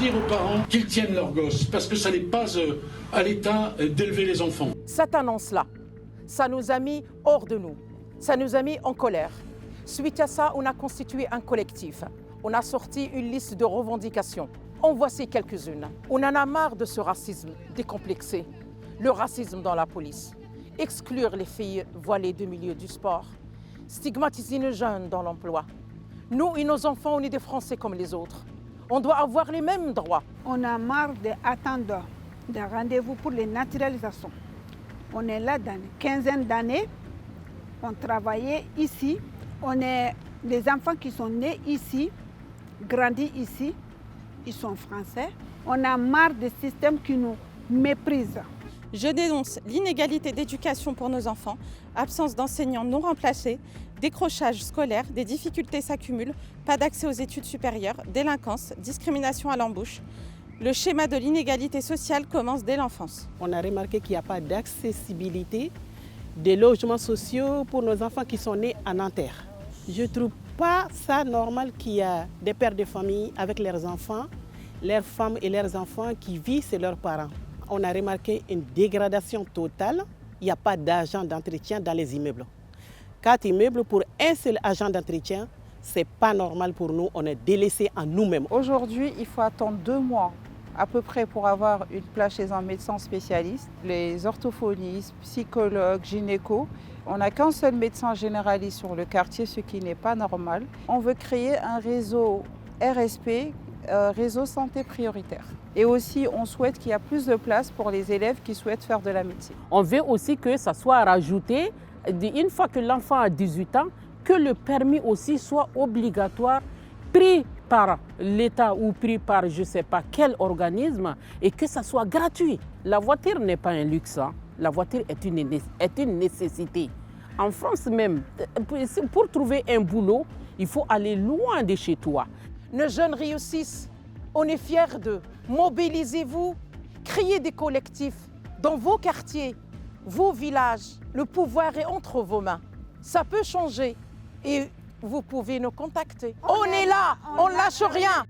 dire aux parents qu'ils tiennent leurs gosses, parce que ça n'est pas à l'État d'élever les enfants. Cette annonce-là, ça nous a mis hors de nous, ça nous a mis en colère. Suite à ça, on a constitué un collectif. On a sorti une liste de revendications. En voici quelques-unes. On en a marre de ce racisme décomplexé, le racisme dans la police, exclure les filles voilées du milieu du sport, stigmatiser les jeunes dans l'emploi. Nous et nos enfants, on est des Français comme les autres. On doit avoir les mêmes droits. On a marre d'attendre des rendez-vous pour les naturalisations. On est là dans une quinzaine d'années. On travaillait ici. On est des enfants qui sont nés ici, grandis ici. Ils sont français. On a marre des systèmes qui nous méprisent. Je dénonce l'inégalité d'éducation pour nos enfants, absence d'enseignants non remplacés, décrochage scolaire, des difficultés s'accumulent, pas d'accès aux études supérieures, délinquance, discrimination à l'embauche. Le schéma de l'inégalité sociale commence dès l'enfance. On a remarqué qu'il n'y a pas d'accessibilité des logements sociaux pour nos enfants qui sont nés à Nanterre. Je ne trouve pas ça normal qu'il y a des pères de famille avec leurs enfants, leurs femmes et leurs enfants qui vivent chez leurs parents. On a remarqué une dégradation totale. Il n'y a pas d'agent d'entretien dans les immeubles. 4 immeubles pour un seul agent d'entretien, ce n'est pas normal pour nous. On est délaissés à nous-mêmes. Aujourd'hui, il faut attendre 2 mois à peu près pour avoir une place chez un médecin spécialiste. Les orthophonistes, psychologues, gynécos, on n'a qu'un seul médecin généraliste sur le quartier, ce qui n'est pas normal. On veut créer un réseau RSP, réseau santé prioritaire. Et aussi, on souhaite qu'il y ait plus de place pour les élèves qui souhaitent faire de la médecine. On veut aussi que ça soit rajouté, une fois que l'enfant a 18 ans, que le permis aussi soit obligatoire, pris par l'État ou pris par je ne sais pas quel organisme, et que ça soit gratuit. La voiture n'est pas un luxe, hein. La voiture est une nécessité. En France même, pour trouver un boulot, il faut aller loin de chez toi. Nos jeunes réussissent, on est fiers d'eux. Mobilisez-vous, créez des collectifs dans vos quartiers, vos villages. Le pouvoir est entre vos mains. Ça peut changer et vous pouvez nous contacter. On est là, on ne lâche rien.